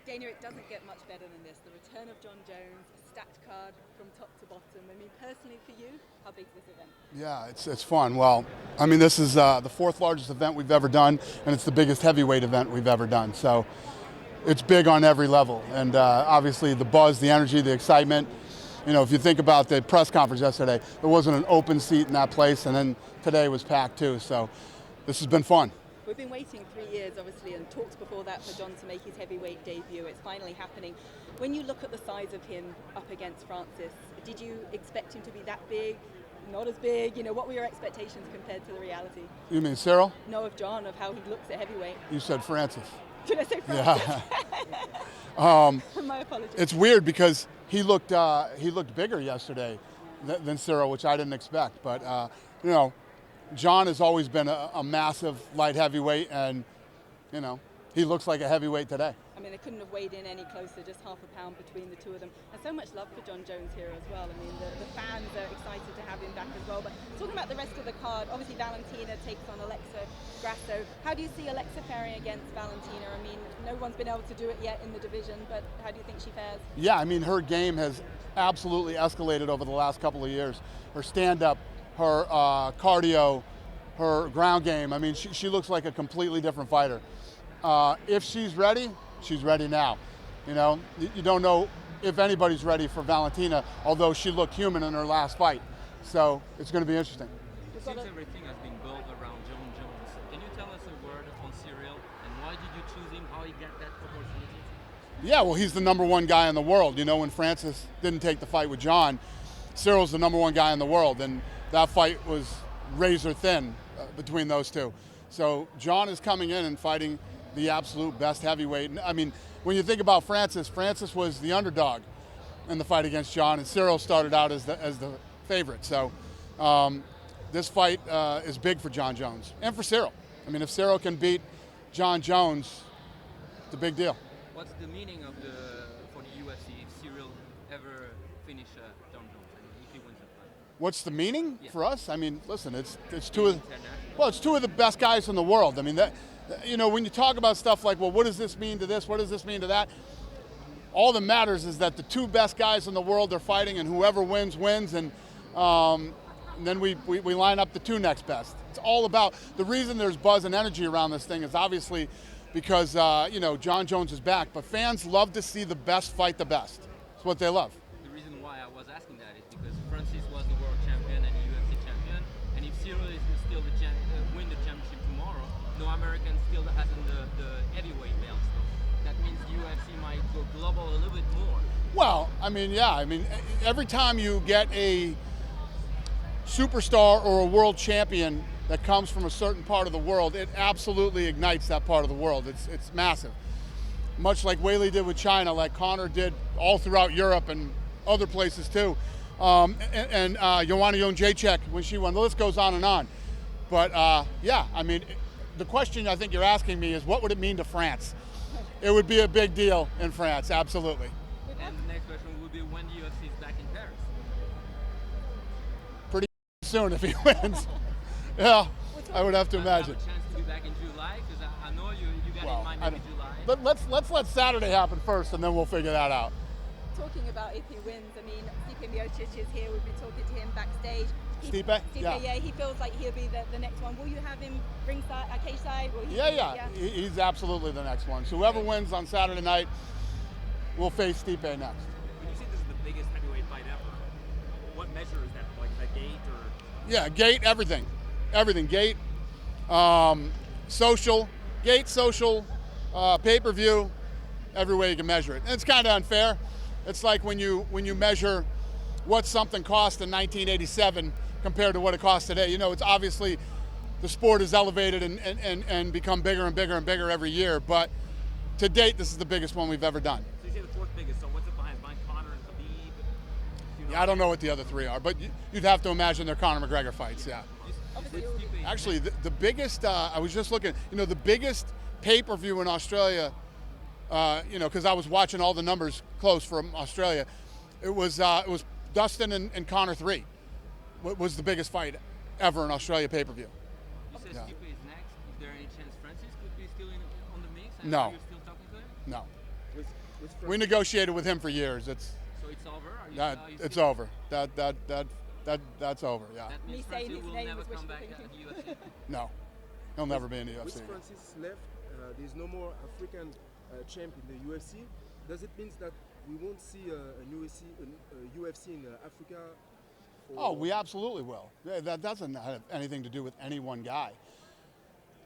Dana, it doesn't get much better than this. The return of Jon Jones, a stacked card from top to bottom. I mean, personally for you, how big is this event? Yeah, it's fun. Well, I mean, this is the fourth largest event we've ever done, and it's the biggest heavyweight event we've ever done. So it's big on every level. And obviously the buzz, the energy, the excitement. You know, if you think about the press conference yesterday, there wasn't an open seat in that place, and then today was packed too. So this has been fun. We've been waiting 3 years, obviously, and talks before that for Jon to make his heavyweight debut. It's finally happening. When you look at the size of him up against Francis, did you expect him to be that big? Not as big? You know, what were your expectations compared to the reality? You mean Ciryl? No, of Jon, of how he looks at heavyweight. You said Francis. Did I say Francis? Yeah. My apologies. It's weird because he looked bigger yesterday than Ciryl, which I didn't expect. But you know, Jon has always been a massive light heavyweight, and you know, he looks like a heavyweight today. I mean, they couldn't have weighed in any closer, just half a pound between the two of them. And so much love for Jon Jones here as well. I mean, the fans are excited to have him back as well. But talking about the rest of the card, obviously Valentina takes on Alexa Grasso. How do you see Alexa faring against Valentina? I mean, no one's been able to do it yet in the division, but how do you think she fares? Yeah, I mean, her game has absolutely escalated over the last couple of years. Her stand-up, her cardio, her ground game. I mean, she looks like a completely different fighter. If she's ready now. You know, you don't know if anybody's ready for Valentina, although she looked human in her last fight. So it's going to be interesting. It seems everything has been built around Jon Jones. Can you tell us a word on Ciryl, and why did you choose him, how he got that opportunity? Yeah, well, he's the #1 guy in the world. You know, when Francis didn't take the fight with Jon, Cyryl's the #1 guy in the world, and that fight was razor thin between those two. So Jon is coming in and fighting the absolute best heavyweight. I mean, when you think about Francis was the underdog in the fight against Jon, and Ciryl started out as the favorite. So this fight is big for Jon Jones and for Ciryl. I mean, if Ciryl can beat Jon Jones, it's a big deal. What's the meaning of for the UFC if Ciryl ever finish Jon Jones, if he wins the fight? What's the meaning for us? I mean, listen, it's two of the best guys in the world. I mean, that, you know, when you talk about stuff like, well, what does this mean to this? What does this mean to that? All that matters is that the two best guys in the world are fighting, and whoever wins, wins. And then we line up the two next best. It's all about, the reason there's buzz and energy around this thing is obviously because, you know, Jon Jones is back. But fans love to see the best fight the best. It's what they love. The reason why I was asking that is because Francis was the world champion and the UFC champion. And if Ciryl is still win the championship tomorrow, no American still hasn't the heavyweight belt. So that means UFC might go global a little bit more. Well, I mean, yeah. I mean, every time you get a superstar or a world champion that comes from a certain part of the world, it absolutely ignites that part of the world. It's massive. Much like Weili did with China, like Conor did all throughout Europe and other places too. And Joanna Jędrzejczyk when she won. The list goes on and on. But yeah, I mean, the question I think you're asking me is, what would it mean to France? It would be a big deal in France, absolutely. And the next question would be when the UFC is back in Paris. Pretty soon if he wins. Yeah, I would have to imagine. Have a chance to be back in July, because I know you got in mind maybe July. Let's let Saturday happen first, and then we'll figure that out. Talking about if he wins, I mean, Stipe Miocic is here. We've been talking to him backstage. Stipe? Yeah, he feels like he'll be the next one. Will you have him ringside, cage side? Yeah. He's absolutely the next one. So whoever wins on Saturday night will face Stipe next. When you say this is the biggest heavyweight fight ever, what measure is that? Like a gate or? Yeah, gate, everything. Everything, gate, social, pay-per-view, every way you can measure it. And it's kind of unfair. It's like when you measure what something cost in 1987 compared to what it costs today. You know, it's obviously the sport is elevated and become bigger and bigger and bigger every year. But to date, this is the biggest one we've ever done. So you say the fourth biggest. So what's it behind? Behind Conor and Khabib? Yeah, I don't know what the other three are, but you'd have to imagine they're Conor McGregor fights. Yeah. Actually, the biggest, I was just looking, you know, the biggest pay-per-view in Australia, you know, because I was watching all the numbers close from Australia, it was Dustin and Conor 3 was the biggest fight ever in Australia pay-per-view. You said Stipe is next. Is there any chance Francis could be still on the mix? And No. you're still talking to him? No. with We Francis. negotiated with him for years. It's So it's over? it's still- over. That's over. Yeah. That Me means saying Francis his will name never was come wishful back at thinking. the UFC. No, he'll never be in the UFC. With Francis left, there's no more African champ in the UFC. Does it mean that we won't see a UFC in Africa? Oh, we absolutely will. Yeah, that doesn't have anything to do with any one guy.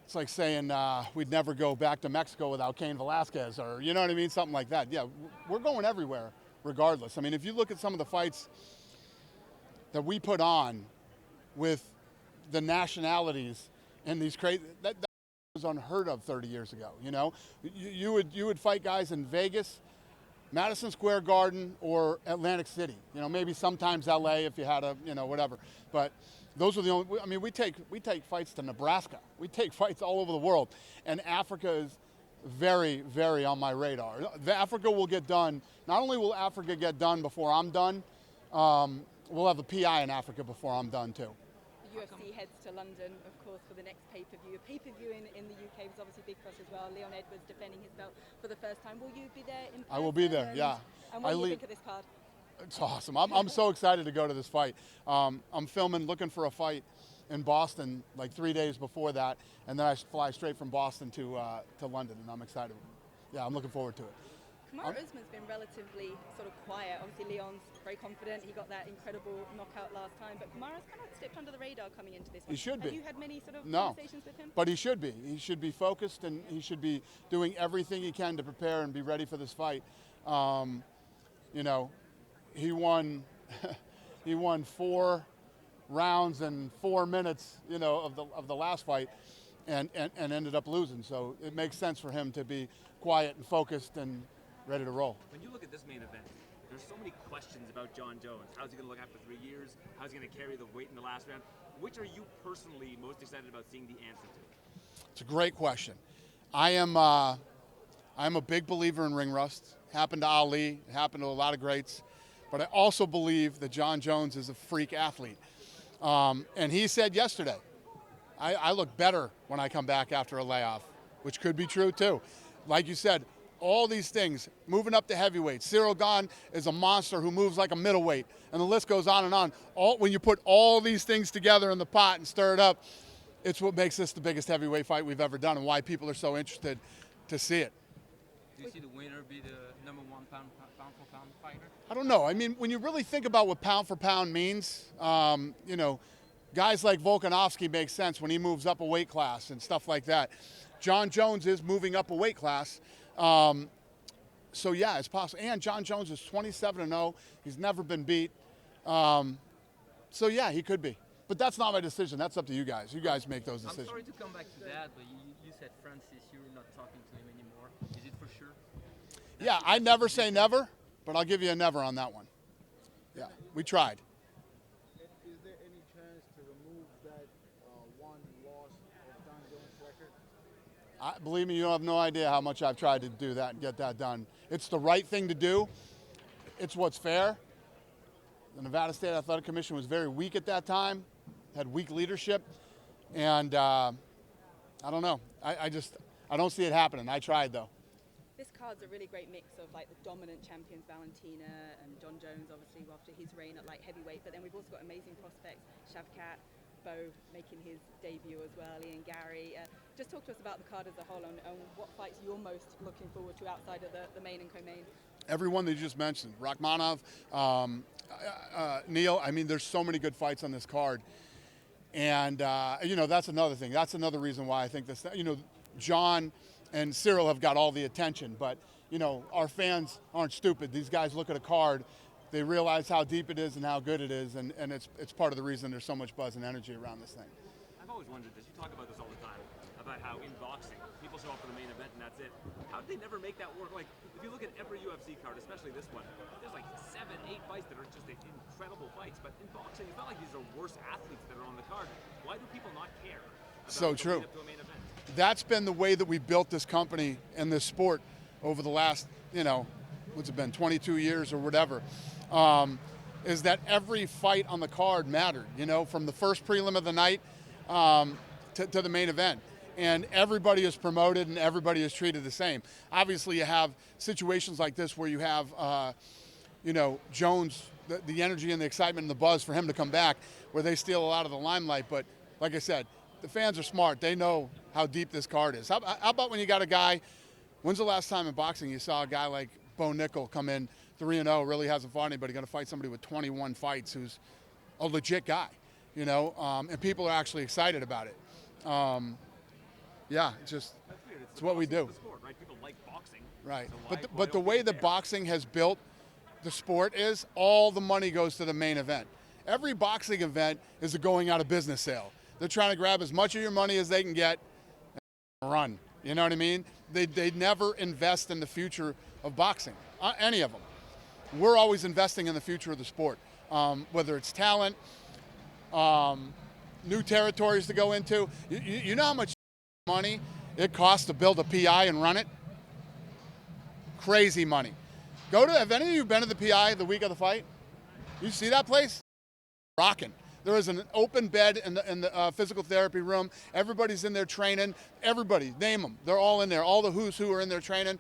It's like saying we'd never go back to Mexico without Cain Velasquez, or you know what I mean, something like that. Yeah, we're going everywhere, regardless. I mean, if you look at some of the fights that we put on with the nationalities and these crazy, that was unheard of 30 years ago. You know, you would fight guys in Vegas, Madison Square Garden, or Atlantic City. You know, maybe sometimes LA if you had a, you know, whatever. But those are the only. I mean, we take fights to Nebraska. We take fights all over the world, and Africa is very, very on my radar. Africa will get done. Not only will Africa get done before I'm done, we'll have a PI in Africa before I'm done too. The UFC heads to London, of course, for the next pay-per-view. A pay-per-view in the UK was obviously big for us as well. Leon Edwards defending his belt for the first time. Will you be there in person? I will be there, yeah. And what do you think of this card? It's awesome. I'm so excited to go to this fight. I'm filming, looking for a fight in Boston like 3 days before that, and then I fly straight from Boston to London, and I'm excited. Yeah, I'm looking forward to it. Kamaru Usman's been relatively sort of quiet. Obviously, Leon's very confident. He got that incredible knockout last time, but Kamaru's kind of slipped under the radar coming into this one. He should be. Have you had many sort of No, conversations with him? but he should be. He should be focused, and he should be doing everything he can to prepare and be ready for this fight. You know, he won he won 4 rounds in 4 minutes, you know, of the last fight, and ended up losing. So it makes sense for him to be quiet and focused and ready to roll. When you look at this main event, there's so many questions about Jon Jones. How's he going to look after 3 years? How's he going to carry the weight in the last round? Which are you personally most excited about seeing the answer to? It's a great question. I'm a big believer in ring rust. Happened to Ali, it happened to a lot of greats. But I also believe that Jon Jones is a freak athlete. And he said yesterday, I look better when I come back after a layoff, which could be true too. Like you said, all these things, moving up to heavyweight. Ciryl Gane is a monster who moves like a middleweight, and the list goes on and on. When you put all these things together in the pot and stir it up, it's what makes this the biggest heavyweight fight we've ever done, and why people are so interested to see it. Do you see the winner be the number 1 pound for pound fighter? I don't know. I mean, when you really think about what pound for pound means, you know, guys like Volkanovski make sense when he moves up a weight class and stuff like that. Jon Jones is moving up a weight class. So yeah, it's possible. And Jon Jones is 27-0. He's never been beat. So yeah, he could be. But that's not my decision. That's up to you guys. You guys make those decisions. I'm sorry to come back to that, but you said Francis, you're not talking to him anymore. Is it for sure? Yeah, I never say never, but I'll give you a never on that one. Yeah, we tried. Is there any chance to remove that one loss of Jon Jones' record? Believe me, you have no idea how much I've tried to do that and get that done. It's the right thing to do. It's what's fair. The Nevada State Athletic Commission was very weak at that time, had weak leadership, and I don't know. I don't see it happening. I tried though. This card's a really great mix of like the dominant champions, Valentina and Jon Jones, obviously after his reign at light heavyweight. But then we've also got amazing prospects, Shavkat, Bo making his debut as well, Ian Gary. Just talk to us about the card as a whole and what fights you're most looking forward to outside of the main and co-main. Everyone that you just mentioned, Rakhmonov, Neal. I mean, there's so many good fights on this card, and you know, that's another thing. That's another reason why I think this. You know, Jon and Ciryl have got all the attention, but you know, our fans aren't stupid. These guys look at a card, they realize how deep it is and how good it is, and it's part of the reason there's so much buzz and energy around this thing. I've always wondered this. You talk about this all the time, about how in boxing, people show up for the main event and that's it. How did they never make that work? Like, if you look at every UFC card, especially this one, there's like 7, 8 fights that are just incredible fights. But in boxing, it's not like these are worse athletes that are on the card. Why do people not care about So the true. lead up to a main event? That's been the way that we built this company and this sport over the last, you know, what's it been, 22 years or whatever, is that every fight on the card mattered, you know, from the first prelim of the night to the main event. and everybody is promoted and everybody is treated the same. Obviously, you have situations like this where you have, Jones, the energy and the excitement and the buzz for him to come back, where they steal a lot of the limelight. But like I said, the fans are smart. They know how deep this card is. How about when you got a guy? When's the last time in boxing you saw a guy like Bo Nickel come in 3-0, really hasn't fought anybody, going to fight somebody with 21 fights who's a legit guy, and people are actually excited about it. It's what we do. The sport, right? People like boxing. Right. So But the way that boxing has built the sport is all the money goes to the main event. Every boxing event is a going out of business sale. They're trying to grab as much of your money as they can get and run. You know what I mean? They never invest in the future of boxing, any of them. We're always investing in the future of the sport, whether it's talent, new territories to go into. You know how much money it costs to build a PI and run it? Crazy money. Have any of you been to the PI the week of the fight? You see that place? Rocking. There is an open bed in the physical therapy room. Everybody's in there training. Everybody, name them. They're all in there. All the who's who are in there training.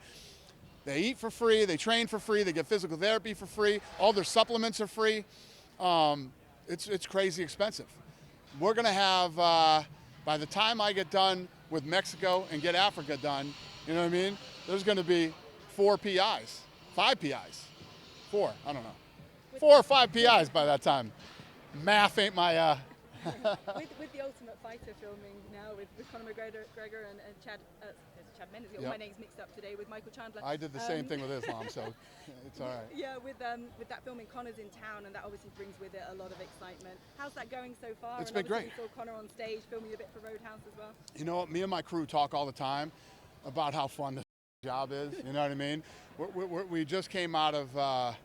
They eat for free. They train for free. They get physical therapy for free. All their supplements are free. It's crazy expensive. We're going to have, by the time I get done with Mexico and get Africa done, you know what I mean? There's going to be 4 PIs, 5 PIs, 4, I don't know. 4 or 5 PIs by that time. Math ain't my... with the Ultimate Fighter filming now with Conor McGregor and Chad Mendes. All my names mixed up today with Michael Chandler. I did the same thing with Islam, so it's all right. Yeah, with that filming, Conor's in town, and that obviously brings with it a lot of excitement. How's that going so far? It's been great. We saw Conor on stage filming a bit for Roadhouse as well. You know what? Me and my crew talk all the time about how fun this job is. You know what I mean? We just came out of...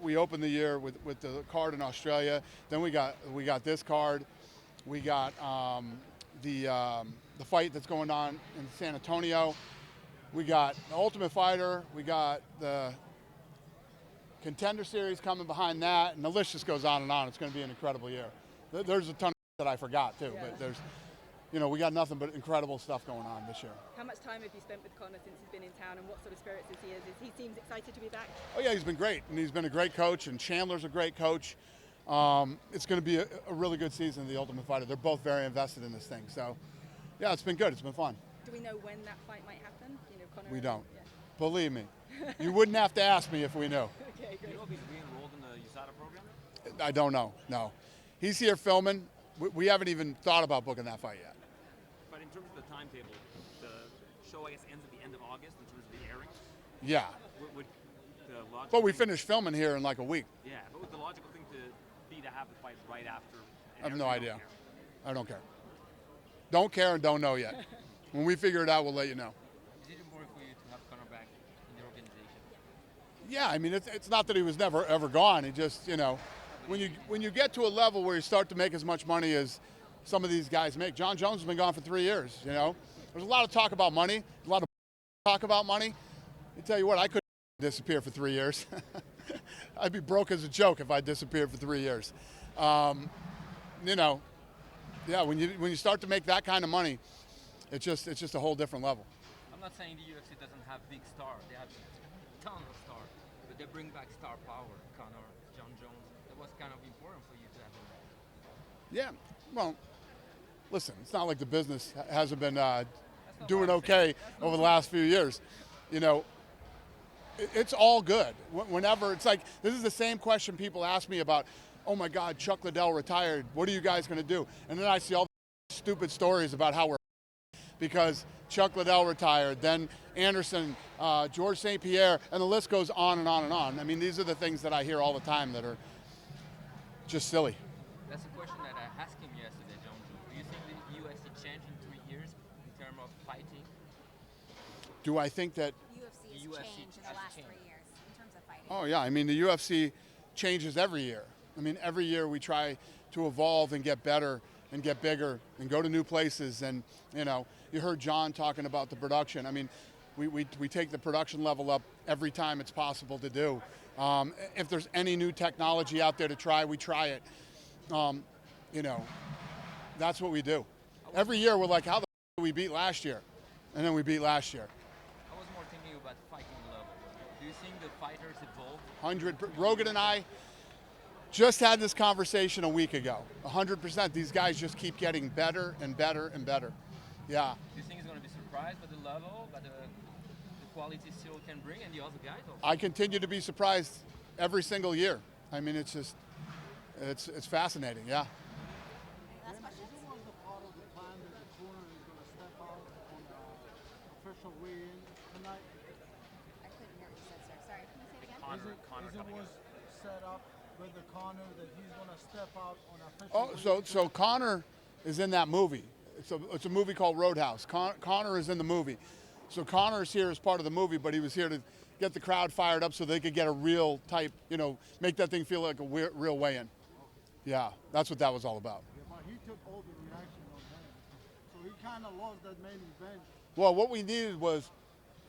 we opened the year with the card in Australia. Then we got this card. We got the fight that's going on in San Antonio. We got the Ultimate Fighter. We got the Contender Series coming behind that, and the list just goes on and on. It's going to be an incredible year. There's a ton of that I forgot too, but there's. We got nothing but incredible stuff going on this year. How much time have you spent with Conor since he's been in town, and what sort of spirits is he? He seems excited to be back? Oh yeah, he's been great, and he's been a great coach, and Chandler's a great coach. It's going to be a really good season of the Ultimate Fighter. They're both very invested in this thing, so yeah, it's been good. It's been fun. Do we know when that fight might happen? Conor. We don't. Yeah. Believe me, you wouldn't have to ask me if we knew. Okay, great. Do you know if he's re-enrolled in the USADA program? I don't know. No, he's here filming. We haven't even thought about booking that fight yet. But in terms of the timetable, the show, I guess, ends at the end of August in terms of the airing. Yeah. Would the logical but we finished filming here in like a week. Yeah, but would the logical thing to be to have the fight right after? I have no idea. I don't care. Don't care and don't know yet. When we figure it out, we'll let you know. Is it important for you to have Conor back in the organization? Yeah, I mean, it's not that he was never ever gone. He just, when you get to a level where you start to make as much money as some of these guys make. Jon Jones has been gone for 3 years, There's a lot of talk about money, a lot of talk about money. I tell you what, I couldn't disappear for 3 years. I'd be broke as a joke if I disappeared for 3 years. Yeah, when you start to make that kind of money, it's just a whole different level. I'm not saying the UFC doesn't have big stars. They have a ton of stars, but they bring back star power. Conor, Jon Jones. That was kind of important for you to have him back. Yeah, well, listen, it's not like the business hasn't been doing okay over the last few years. It's all good. Whenever, it's like, this is the same question people ask me about, oh my God, Chuck Liddell retired. What are you guys going to do? And then I see all the stupid stories about how we're because Chuck Liddell retired, then Anderson, George St. Pierre, and the list goes on and on and on. I mean, these are the things that I hear all the time that are just silly. That's a question that I asked him yesterday, Jon Jones. Do you think the UFC changed in 3 years in terms of fighting? Do I think that UFC has changed in the last 3 years in terms of fighting? Oh yeah, I mean the UFC changes every year. I mean every year we try to evolve and get better and get bigger and go to new places. And you heard John talking about the production. I mean, we take the production level up every time it's possible to do. If there's any new technology out there to try, we try it. That's what we do. Every year we're like, how the We beat last year, and then we beat last year. I was more thinking about fighting level. Do you think the fighters evolve? 100. Rogan and I just had this conversation a week ago. 100%. These guys just keep getting better and better and better. Yeah. Do you think he's going to be surprised by the level, by the quality Ciryl can bring, and the other guys also? I continue to be surprised every single year. I mean, it's just, it's fascinating. Yeah. Last question. Is it was a part of the plan that the corner is going to step out on official weigh-in tonight? I couldn't hear what you said, sir. Sorry, can you say it again? Connor Is it coming was set up with the Conor that he's going to step out on official Oh, so Conor is in that movie. It's a movie called Roadhouse. Conor is in the movie. So Conor is here as part of the movie, but he was here to get the crowd fired up so they could get a real type, make that thing feel like a real weigh-in. Yeah, that's what that was all about. Yeah, but he took all the reaction on him. So he kind of lost that main event. Well, what we needed was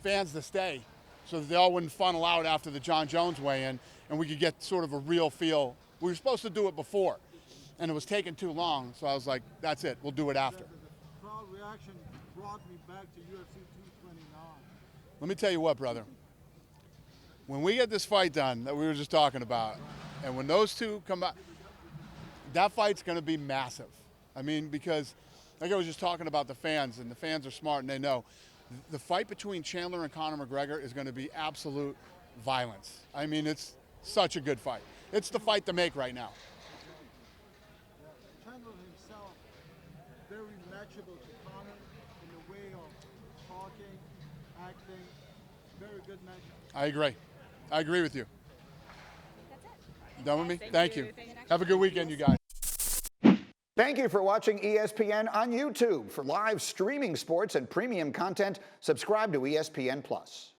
fans to stay so that they all wouldn't funnel out after the Jon Jones weigh-in and we could get sort of a real feel. We were supposed to do it before, and it was taking too long, so I was like, that's it, we'll do it after. The crowd reaction brought me back to UFC 229. Let me tell you what, brother. When we get this fight done that we were just talking about, and when those two come out, that fight's going to be massive. I mean, because like I was just talking about the fans, and the fans are smart and they know, the fight between Chandler and Conor McGregor is going to be absolute violence. I mean, it's such a good fight. It's the fight to make right now. Chandler himself, very matchable to Conor in the way of talking, acting, very good match. I agree with you. That's it. Done with me? Thank you. Thank you. Have a good weekend, you guys. Thank you for watching ESPN on YouTube. For live streaming sports and premium content, subscribe to ESPN+.